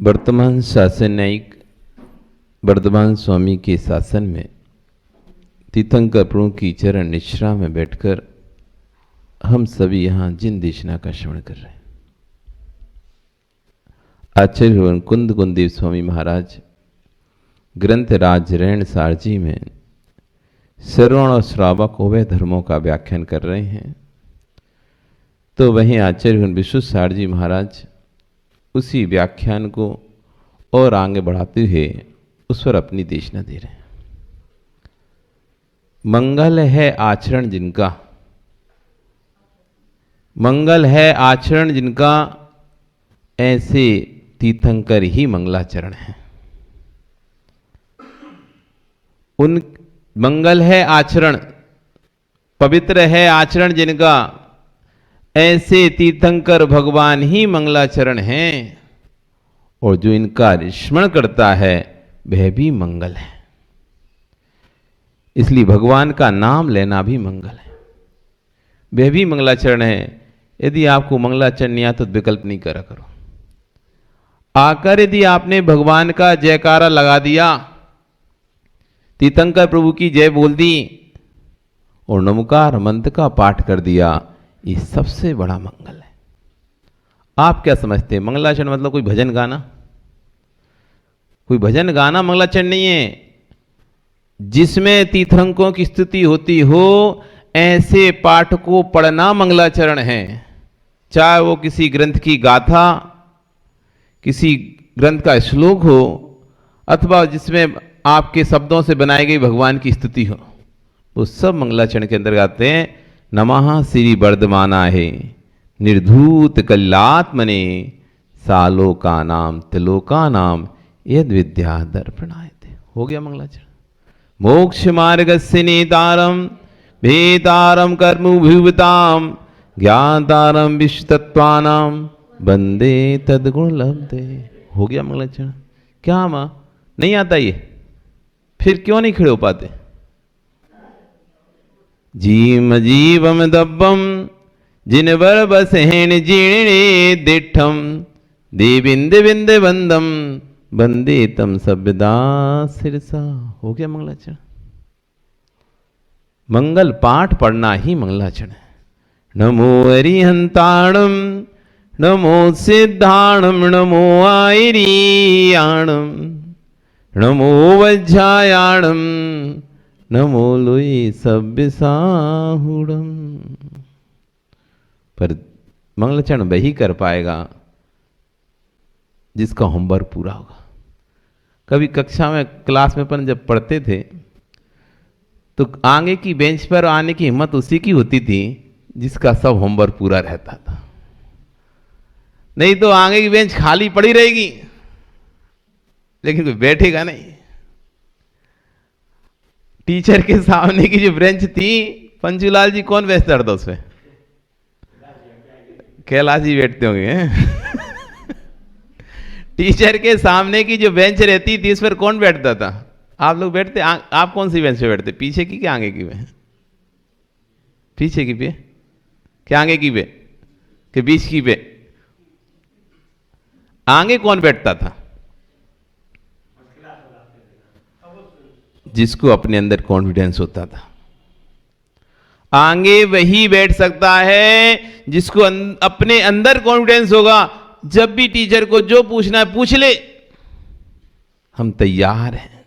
वर्तमान शासन न्यायिक वर्धमान स्वामी के शासन में तीर्थंकर प्रभु की चरण निश्रा में बैठकर हम सभी यहाँ जिन देशना का श्रवण कर रहे हैं। आचार्य कुंद कुंदेव स्वामी महाराज ग्रंथ राज रैण सारजी में श्रवण और श्रावक उभय धर्मों का व्याख्यान कर रहे हैं। तो वहीं आचार्य विश्व सारजी महाराज उसी व्याख्यान को और आगे बढ़ाते हुए उस पर अपनी देशना दे रहे हैं। मंगल है आचरण जिनका, मंगल है आचरण जिनका, ऐसे तीर्थंकर ही मंगलाचरण हैं। उन मंगल है आचरण, पवित्र है आचरण जिनका, ऐसे तीर्थंकर भगवान ही मंगलाचरण हैं। और जो इनका स्मरण करता है वह भी मंगल है। इसलिए भगवान का नाम लेना भी मंगल है, वह भी मंगलाचरण है। यदि आपको मंगलाचरण नहीं आता तो विकल्प नहीं करा करो। आकर यदि आपने भगवान का जयकारा लगा दिया, तीर्थंकर प्रभु की जय बोल दी और नमोकार मंत्र का पाठ कर दिया, ये सबसे बड़ा मंगल है। आप क्या समझते हैं मंगलाचरण मतलब कोई भजन गाना? कोई भजन गाना मंगलाचरण नहीं है। जिसमें तीर्थंकरों की स्तुति होती हो ऐसे पाठ को पढ़ना मंगलाचरण है। चाहे वो किसी ग्रंथ की गाथा, किसी ग्रंथ का श्लोक हो, अथवा जिसमें आपके शब्दों से बनाई गई भगवान की स्तुति हो, वो सब मंगलाचरण के अंदर आते हैं। नमः श्री वर्धमाना है निर्धूत कल्यात्मने सालोका नाम त्रिलोका नाम यद विद्या दर्पणायते। हो गया मंगलाचरण। मोक्ष मार्गस्य नेतारम वेतारम कर्मभुवताम ज्ञातारम विश्वतत्वानाम वंदे तद्गुण लब्धे। हो गया मंगलाचरण। क्या मां नहीं आता ये? फिर क्यों नहीं खड़े हो पाते? जीम जीवम दब्बम जिन वर बस हेण जीणे दिठम देविंद विंद वंदम वंदे तम सभ्यदा सिरसा। हो गया मंगलाचरण। मंगल पाठ पढ़ना ही मंगलाचरण है। नमो अरिहंताणम नमो सिद्धाणम नमो आयरियाणम नमो वज्रायाणम नमो लोई सभ्य साहुड़म। पर मंगलाचरण वही कर पाएगा जिसका होमवर्क पूरा होगा। कभी कक्षा में क्लास में अपन जब पढ़ते थे तो आगे की बेंच पर आने की हिम्मत उसी की होती थी जिसका सब होमवर्क पूरा रहता था। नहीं तो आगे की बेंच खाली पड़ी रहेगी लेकिन कोई बैठेगा नहीं। टीचर के सामने की जो बेंच थी, पंचूलाल जी कौन बैठता था उसमें? कैलाश जी बैठते होंगे। टीचर के सामने की जो बेंच रहती थी उस पर कौन बैठता था? आप लोग बैठते? आप कौन सी बेंच पे बैठते? पीछे की क्या आगे की पे? पीछे की पे? क्या आगे की पे? कि बीच की पे? आगे कौन बैठता था? जिसको अपने अंदर कॉन्फिडेंस होता था। आगे वही बैठ सकता है जिसको अपने अंदर कॉन्फिडेंस होगा। जब भी टीचर को जो पूछना है पूछ ले, हम तैयार हैं,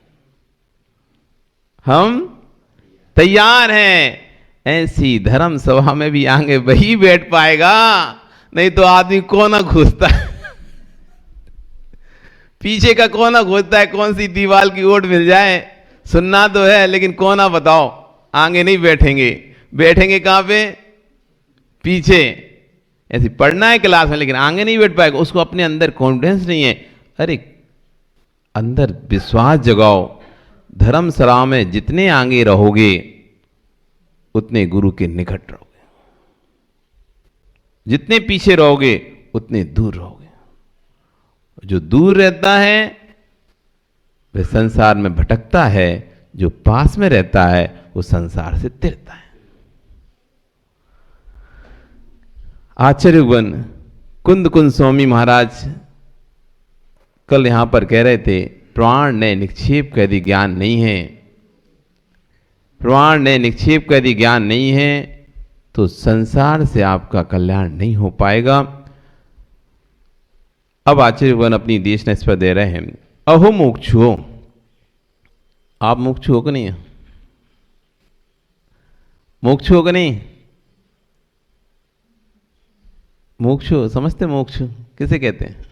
हम तैयार हैं। ऐसी धर्म सभा में भी आगे वही बैठ पाएगा, नहीं तो आदमी कोना घुसता है। पीछे का कोना घुसता है, कौन सी दीवार की ओट मिल जाए। सुनना तो है लेकिन कोना बताओ। आगे नहीं बैठेंगे, बैठेंगे कहां पे? पीछे। ऐसे पढ़ना है क्लास में लेकिन आगे नहीं बैठ पाएगा, उसको अपने अंदर कॉन्फिडेंस नहीं है। अरे अंदर विश्वास जगाओ। धर्मशाला में जितने आगे रहोगे उतने गुरु के निकट रहोगे, जितने पीछे रहोगे उतने दूर रहोगे। जो दूर रहता है वह संसार में भटकता है, जो पास में रहता है वो संसार से तिरता है। आचार्यवन कुंद कुंद स्वामी महाराज कल यहां पर कह रहे थे प्राण ने निक्षेप कर दी ज्ञान नहीं है, प्राण ने निक्षेप कर दी ज्ञान नहीं है तो संसार से आपका कल्याण नहीं हो पाएगा। अब आचार्यगण अपनी देश इस पर दे रहे हैं, अहो मुमुक्षुओ, आप मुमुक्षु हो कि नहीं? मुमुक्षु हो कि नहीं? मुमुक्षु समझते? मुमुक्षु किसे कहते हैं?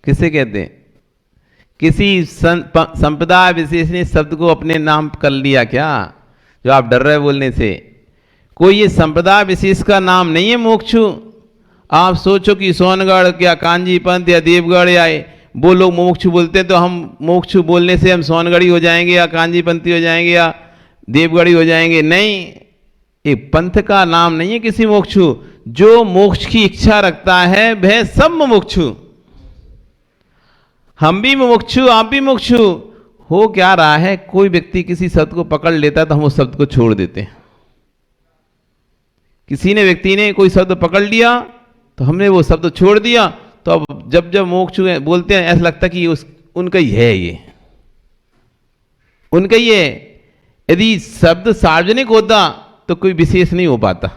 किसे कहते हैं? किसी संप्रदाय विशेष ने शब्द को अपने नाम कर लिया क्या, जो आप डर रहे बोलने से? कोई ये संप्रदाय विशेष का नाम नहीं है मुमुक्षु। आप सोचो कि सोनगढ़ या कांजीपंथ या देवगढ़ या वो लोग मुमुक्षु बोलते हैं तो हम मुमुक्षु बोलने से हम सोनगढ़ी हो जाएंगे या कांजीपंथी हो जाएंगे या देवगढ़ी हो जाएंगे? नहीं, ये पंथ का नाम नहीं है किसी मुमुक्षु। जो मोक्ष की इच्छा रखता है वह सब मुमुक्षु। हम भी मुमुक्षु, आप भी मुमुक्षु। हो क्या रहा है, कोई व्यक्ति किसी शब्द को पकड़ लेता है तो हम उस शब्द को छोड़ देते हैं। किसी ने व्यक्ति ने कोई शब्द पकड़ लिया तो हमने वो शब्द छोड़ दिया, तो अब जब जब मोक्ष बोलते हैं ऐसा लगता कि उनका ही है, ये उनका ही है। यदि शब्द सार्वजनिक होता तो कोई विशेष नहीं हो पाता।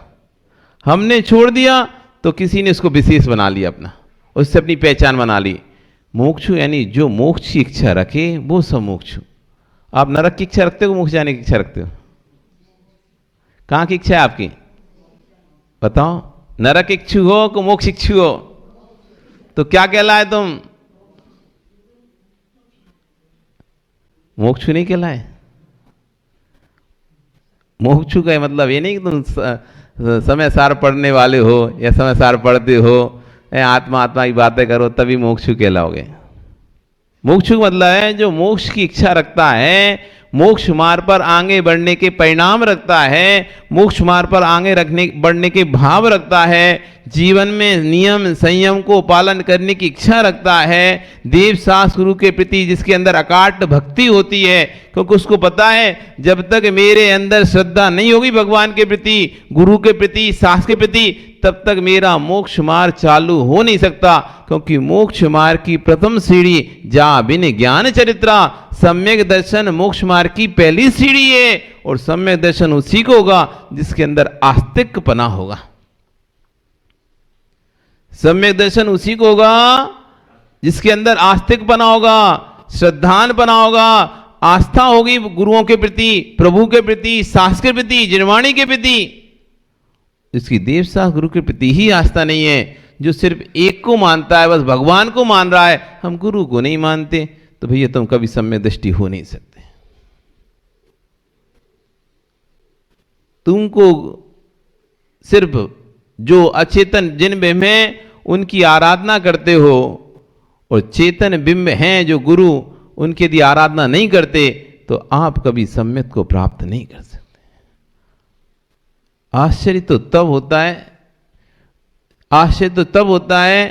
हमने छोड़ दिया तो किसी ने उसको विशेष बना लिया अपना, उससे अपनी पहचान बना ली। मोक्षु यानी जो मोक्ष की इच्छा रखे वो सब मोक्षु। आप नरक की इच्छा रखते हो, मोक्ष जाने की इच्छा रखते हो? कहां की इच्छा है आपकी? बताओ। नरक इच्छु हो कि मोक्ष इच्छु हो तो क्या कहलाए तुम? मोक्षु नहीं कहलाए। मोक्षु का मतलब ये नहीं कि तुम समय सार पढ़ने वाले हो या समय सार पढ़ते हो, आत्मा आत्मा की बातें करो तभी मोक्षु कहलाओगे। मोक्षु का मतलब है जो मोक्ष की इच्छा रखता है, मोक्ष मार्ग पर आगे बढ़ने के परिणाम रखता है, मोक्ष मार्ग पर आगे बढ़ने के भाव रखता है, जीवन में नियम संयम को पालन करने की इच्छा रखता है, देव शास्त्र गुरु के प्रति जिसके अंदर अकाट भक्ति होती है, क्योंकि उसको पता है जब तक मेरे अंदर श्रद्धा नहीं होगी भगवान के प्रति, गुरु के प्रति, शास्त्र के प्रति, तब तक मेरा मोक्ष मार्ग चालू हो नहीं सकता। क्योंकि मोक्ष मार्ग की प्रथम सीढ़ी जा बिन ज्ञान चरित्रा, सम्यक दर्शन मोक्ष मार्ग की पहली सीढ़ी है। और सम्यक दर्शन उसी को होगा जिसके अंदर आस्तिकपना होगा। सम्यक दर्शन उसी को होगा जिसके अंदर आस्तिकपना होगा, श्रद्धानपना होगा, आस्था होगी गुरुओं के प्रति, प्रभु के प्रति, शास्त्र के प्रति, जिनवाणी के प्रति। जिसकी देव शास्त्र गुरु के प्रति ही आस्था नहीं है, जो सिर्फ एक को मानता है, बस भगवान को मान रहा है, हम गुरु को नहीं मानते, तो भैया तुम कभी सम्यक दृष्टि हो नहीं सकते। तुमको सिर्फ जो अचेतन जिन बिंब हैं उनकी आराधना करते हो, और चेतन बिंब हैं जो गुरु, उनकी यदि आराधना नहीं करते तो आप कभी सम्यक को प्राप्त नहीं कर सकते। आश्चर्य तो तब होता है, आश्चर्य तो तब होता है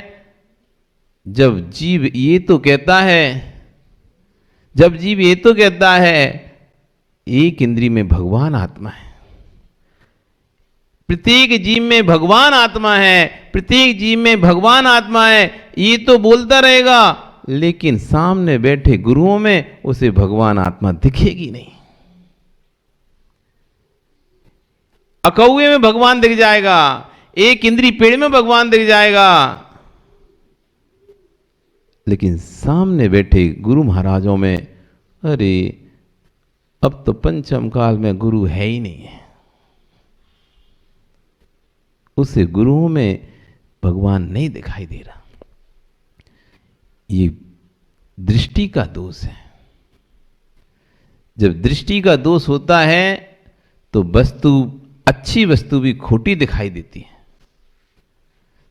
जब जीव ये तो कहता है, जब जीव ये तो कहता है एक इंद्रिय में भगवान आत्मा है, प्रत्येक जीव में भगवान आत्मा है, प्रत्येक जीव में भगवान आत्मा है, ये तो बोलता रहेगा, लेकिन सामने बैठे गुरुओं में उसे भगवान आत्मा दिखेगी नहीं। अकौए में भगवान दिख जाएगा, एक इंद्री पेड़ में भगवान दिख जाएगा, लेकिन सामने बैठे गुरु महाराजों में अरे अब तो पंचम काल में गुरु है ही नहीं है, उसे गुरुओं में भगवान नहीं दिखाई दे रहा। ये दृष्टि का दोष है। जब दृष्टि का दोष होता है तो वस्तु, अच्छी वस्तु भी खोटी दिखाई देती है।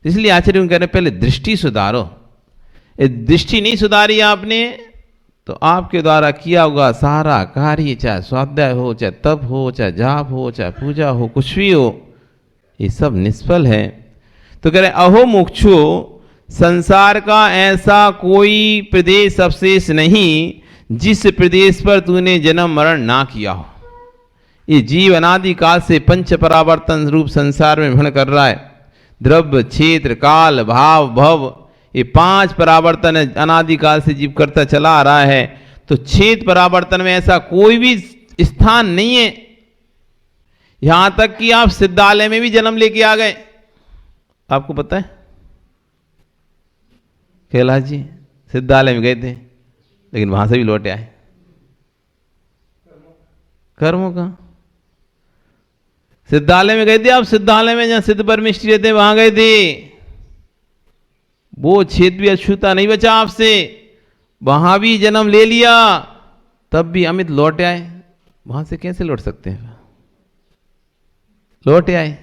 इसलिए आचार्य कह रहे पहले दृष्टि सुधारो। दृष्टि नहीं सुधारी आपने तो आपके द्वारा किया होगा सारा कार्य, चाहे स्वाध्याय हो, चाहे तप हो, चाहे जाप हो, चाहे पूजा हो, कुछ भी हो, ये सब निष्फल है। तो कह रहे अहो मुमुक्षु, संसार का ऐसा कोई प्रदेश अवशेष नहीं जिस प्रदेश पर तूने जन्म मरण ना किया हो। ये जीव अनादि काल से पंच परावर्तन रूप संसार में भ्रमण कर रहा है। द्रव्य, क्षेत्र, काल, भाव, भव, ये 5 परावर्तन अनादिकाल से जीव करता चला आ रहा है, तो 6 परावर्तन में ऐसा कोई भी स्थान नहीं है। यहां तक कि आप सिद्धालय में भी जन्म लेके आ गए। आपको पता है कैलाश जी सिद्धालय में गए थे, लेकिन वहां से भी लौटे आए। कर्मों का सिद्धालय में गए थे आप, सिद्धालय में जहां सिद्ध परमेष्ठी रहते वहां गए थे। वो क्षेत्र भी अछूता नहीं बचा आपसे, वहां भी जन्म ले लिया, तब भी अमित लौटे आए। वहां से कैसे लौट सकते हैं? लौटे आए।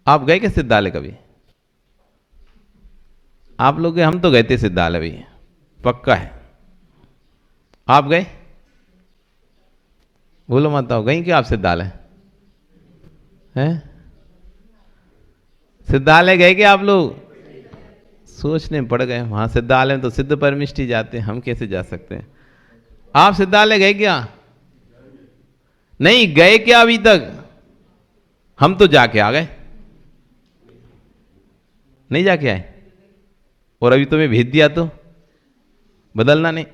आप गए क्या सिद्धालय कभी? आप लोग गए? हम तो गए थे सिद्धालय भी, पक्का है। आप गए? बोलो माता, गई क्या आप सिद्धालय? हैं? सिद्धालय गए क्या आप लोग? सोचने पड़ गए। वहां सिद्धालय में तो सिद्ध परमिष्ठी जाते हैं, हम कैसे जा सकते हैं? आप सिद्धालय गए क्या? नहीं गए क्या अभी तक? हम तो जाके आ गए। नहीं जाके आए? और अभी तुम्हें भेज दिया तो बदलना नहीं।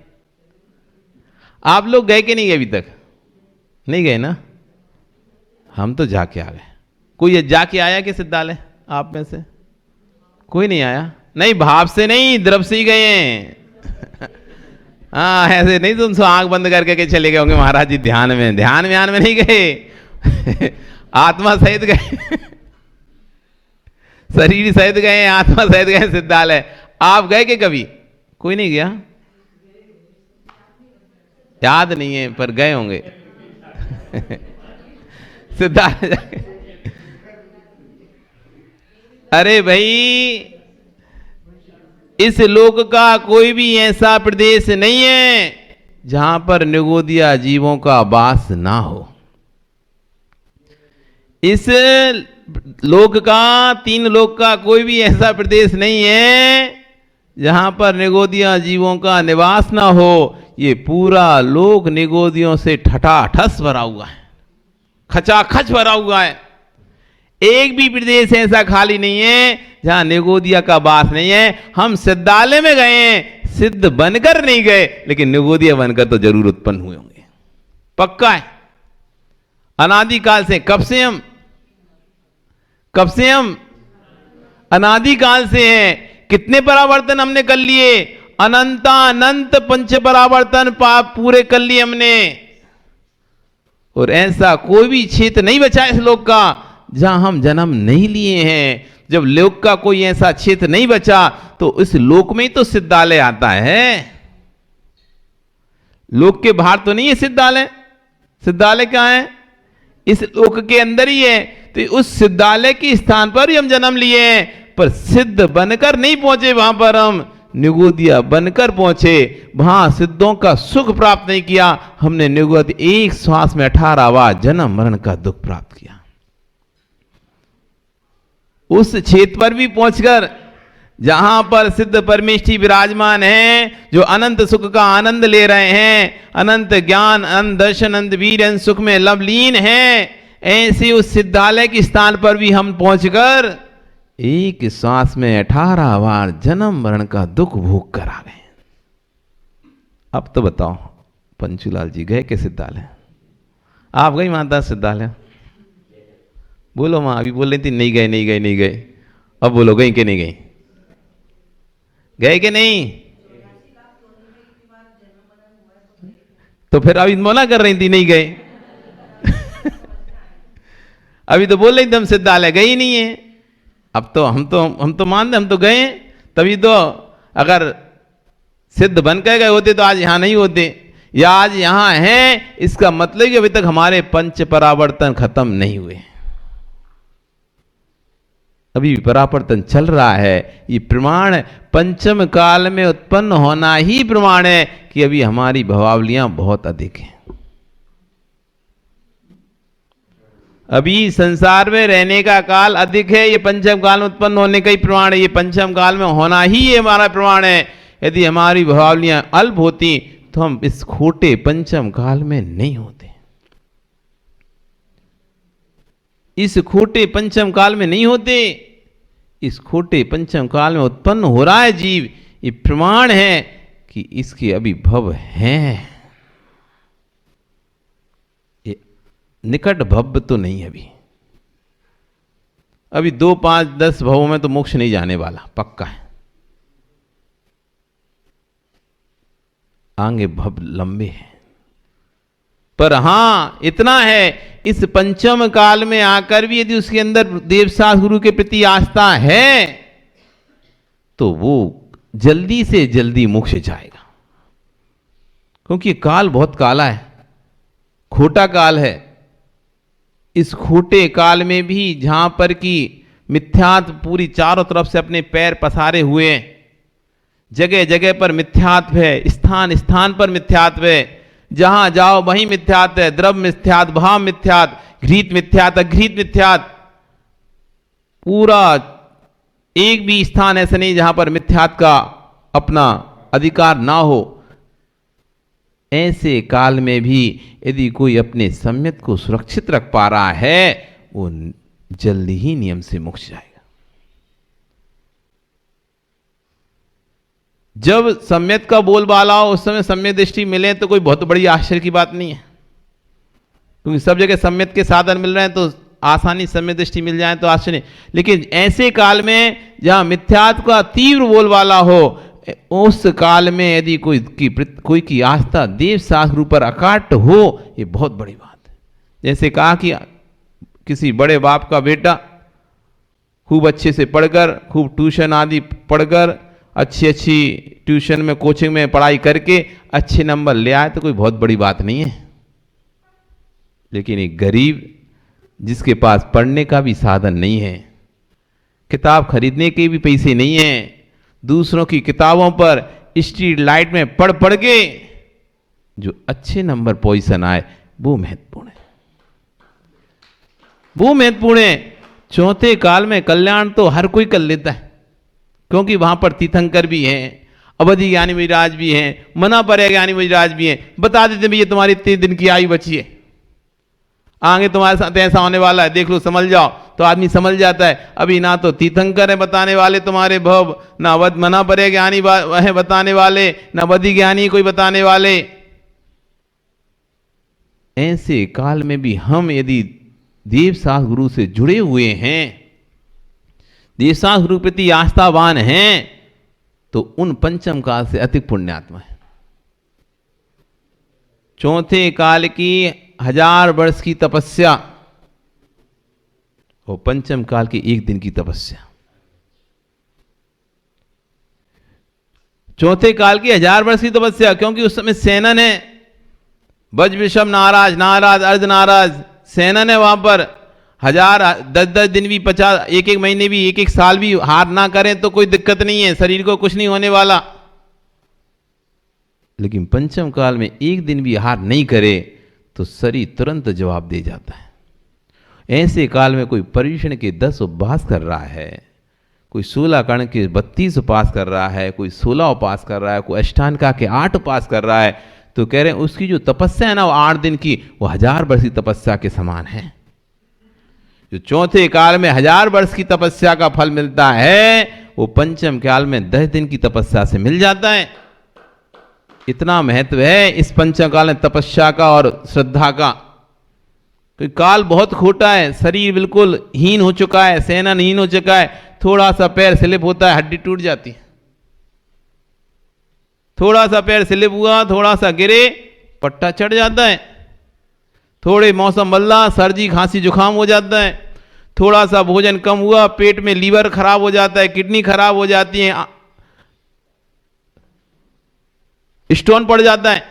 आप लोग गए कि नहीं गए अभी तक? नहीं गए ना? हम तो जाके आ गए। कोई जाके आया कि सिद्धालय आप में से? कोई नहीं आया? नहीं, भाव से नहीं, द्रव से ही गए हैं। हाँ, ऐसे नहीं तुम सो आंख बंद करके के चले गए होंगे महाराज जी ध्यान में नहीं गए। आत्मा सहित गए। शरीर सहित गए, आत्मा सहित गए सिद्धालय। आप गए कि कभी? कोई नहीं गया? याद नहीं है पर गए होंगे। सिद्धालय जाके। अरे भाई, इस लोक का कोई भी ऐसा प्रदेश नहीं है जहां पर निगोदिया जीवों का वास ना हो। इस लोक का, 3 लोक का कोई भी ऐसा प्रदेश नहीं है जहां पर निगोदिया जीवों का निवास ना हो। ये पूरा लोक निगोदियों से ठठाठस भरा हुआ है, खचाखच भरा हुआ है। एक भी प्रदेश ऐसा खाली नहीं है जहां निगोदिया का वास नहीं है। हम सिद्धालय में गए हैं, सिद्ध बनकर नहीं गए, लेकिन निगोदिया बनकर तो जरूर उत्पन्न हुए होंगे, पक्का है। अनादिकाल से, कब से हम अनादिकाल से हैं। कितने परावर्तन हमने कर लिए? अनंत 5 परावर्तन पाप पूरे कर लिए हमने। और ऐसा कोई भी क्षेत्र नहीं बचा इस लोक का जहां हम जन्म नहीं लिए हैं। जब लोक का कोई ऐसा क्षेत्र नहीं बचा तो इस लोक में ही तो सिद्धालय आता है। लोक के बाहर तो नहीं है सिद्धालय। सिद्धालय कहां है? इस लोक के अंदर ही है। तो उस सिद्धालय के स्थान पर ही हम जन्म लिए हैं, पर सिद्ध बनकर नहीं पहुंचे वहां पर। हम निगोदिया बनकर पहुंचे, वहां सिद्धों का सुख प्राप्त नहीं किया हमने। निगोदिया एक श्वास में 18 बार जन्म मरण का दुख प्राप्त किया। उस क्षेत्र पर भी पहुंचकर जहां पर सिद्ध परमेष्ठी विराजमान हैं, जो अनंत सुख का आनंद ले रहे हैं, अनंत ज्ञान, अनंत दर्शन, अनंत वीर, अनंत सुख में लवलीन हैं, ऐसे उस सिद्धालय के स्थान पर भी हम पहुंचकर एक श्वास में 18 बार जन्म मरण का दुख भोग कर आ गए। अब तो बताओ पंचूलाल जी गए के सिद्धालय? आप गई माता सिद्धालय? बोलो मां। अभी बोल रही थी नहीं गए। अब बोलो गई कि नहीं गई? गए कि नहीं? तो फिर अभी मना कर रही थी नहीं गए। अभी तो बोल रही थी हम सिद्धालय गए ही नहीं है। अब तो हम तो मानते हम तो गए। तभी तो अगर सिद्ध बन के गए होते तो आज यहां नहीं होते, या आज यहां हैं। इसका मतलब कि अभी तक हमारे 5 परावर्तन खत्म नहीं हुए, अभी परावर्तन चल रहा है। ये प्रमाण पंचम काल में उत्पन्न होना ही प्रमाण है कि अभी हमारी भवावलियां बहुत अधिक हैं। अभी संसार में रहने का काल अधिक है, ये पंचम काल में उत्पन्न होने का ही प्रमाण है। ये पंचम काल में होना ही ये हमारा प्रमाण है। यदि हमारी भवावलियां अल्प होती तो हम इस खोटे पंचम काल में नहीं होते। इस खोटे पंचम काल में नहीं होते। इस खोटे पंचम काल में उत्पन्न हो रहा है जीव, ये प्रमाण है कि इसके अभी भव हैं। ये निकट भव तो नहीं है अभी 2, 5, 10 भवों में तो मोक्ष नहीं जाने वाला, पक्का है। आगे भव लंबे हैं, पर हां इतना है, इस पंचम काल में आकर भी यदि उसके अंदर देवसास गुरु के प्रति आस्था है तो वो जल्दी से जल्दी मोक्ष जाएगा। क्योंकि काल बहुत काला है, खोटा काल है। इस खोटे काल में भी जहां पर कि मिथ्यात्व पूरी चारों तरफ से अपने पैर पसारे हुए हैं, जगह जगह पर मिथ्यात्व है, स्थान स्थान पर मिथ्यात्व है, जहां जाओ वहीं मिथ्यात्व है, द्रव्य मिथ्यात्व, भाव मिथ्यात्व, घृत मिथ्यात्व, अघृत मिथ्यात्व। पूरा एक भी स्थान ऐसा नहीं जहां पर मिथ्यात्व का अपना अधिकार ना हो। ऐसे काल में भी यदि कोई अपने सम्यक को सुरक्षित रख पा रहा है, वो जल्दी ही नियम से मोक्ष जाएगा। जब सम्यक का बोलबाला हो उस समय सम्यक दृष्टि मिले तो कोई बहुत बड़ी आश्चर्य की बात नहीं है, क्योंकि सब जगह सम्यक के साधन मिल रहे हैं तो आसानी सम्यक दृष्टि मिल जाए तो आश्चर्य नहीं। लेकिन ऐसे काल में जहां मिथ्यात्व का तीव्र बोलबाला हो, उस काल में यदि कोई की आस्था देव शास्त्र पर अकाट हो, ये बहुत बड़ी बात है। जैसे कहा कि किसी बड़े बाप का बेटा खूब अच्छे से पढ़कर, खूब ट्यूशन आदि पढ़कर, अच्छी ट्यूशन में कोचिंग में पढ़ाई करके अच्छे नंबर ले आए तो कोई बहुत बड़ी बात नहीं है। लेकिन एक गरीब जिसके पास पढ़ने का भी साधन नहीं है, किताब खरीदने के भी पैसे नहीं हैं, दूसरों की किताबों पर स्ट्रीट लाइट में पढ़ के जो अच्छे नंबर पोजीशन आए, वो महत्वपूर्ण है, वो महत्वपूर्ण है। चौथे काल में कल्याण तो हर कोई कर लेता है, क्योंकि वहां पर तीर्थंकर भी हैं, अवधि ज्ञानी विराज भी हैं, मना पर ज्ञानी विराज भी हैं। बता देते भैया तुम्हारी 3 दिन की आयु बची है, आगे तुम्हारे साथ ऐसा होने वाला है, देख लो समझ जाओ, तो आदमी समझ जाता है। अभी ना तो तीर्थंकर है बताने वाले तुम्हारे भव, ना अवध मना पर ज्ञानी है बताने वाले, ना अवधि ज्ञानी कोई बताने वाले। ऐसे काल में भी हम यदि देवशास्त्र गुरु से जुड़े हुए हैं, देवशास्त्र गुरु प्रति आस्थावान हैं, तो उन पंचम काल से अधिक पुण्यात्मा है। चौथे काल की 1000 वर्ष की तपस्या और पंचम काल की 1 दिन की तपस्या। चौथे काल की 1000 वर्ष की तपस्या, क्योंकि उस समय सेनन है, बज विषम नाराज, नाराज अर्ध नाराज सेनन है वहां पर। 1010 दिन भी 50, 1 महीने भी, 1 साल भी हार ना करें तो कोई दिक्कत नहीं है, शरीर को कुछ नहीं होने वाला। लेकिन पंचम काल में 1 दिन भी हार नहीं करे तो शरीर तुरंत जवाब दे जाता है। ऐसे काल में कोई पर्युषण के 10 उपवास कर रहा है, कोई 16 कर्ण के 32 उपवास कर रहा है, कोई 16 उपवास कर रहा है, कोई अष्टांगिका के 8 उपवास कर रहा है, तो कह रहे हैं उसकी जो तपस्या है ना वो 8 दिन की, वो 1000 वर्ष की तपस्या के समान है। जो चौथे काल में 1000 वर्ष की तपस्या का फल मिलता है, वो पंचम काल में 10 दिन की तपस्या से मिल जाता है। इतना महत्व है इस पंचम काल में तपस्या का और श्रद्धा का। तो काल बहुत खोटा है, शरीर बिल्कुल हीन हो चुका है, सेनन हीन हो चुका है, थोड़ा सा पैर स्लिप होता है हड्डी टूट जाती है, थोड़ा सा पैर स्लिप हुआ, थोड़ा सा गिरे पट्टा चढ़ जाता है, थोड़े मौसम बदला सर्दी खांसी जुकाम हो जाता है, थोड़ा सा भोजन कम हुआ पेट में लीवर खराब हो जाता है, किडनी खराब हो जाती है, स्टोन पड़ जाता है।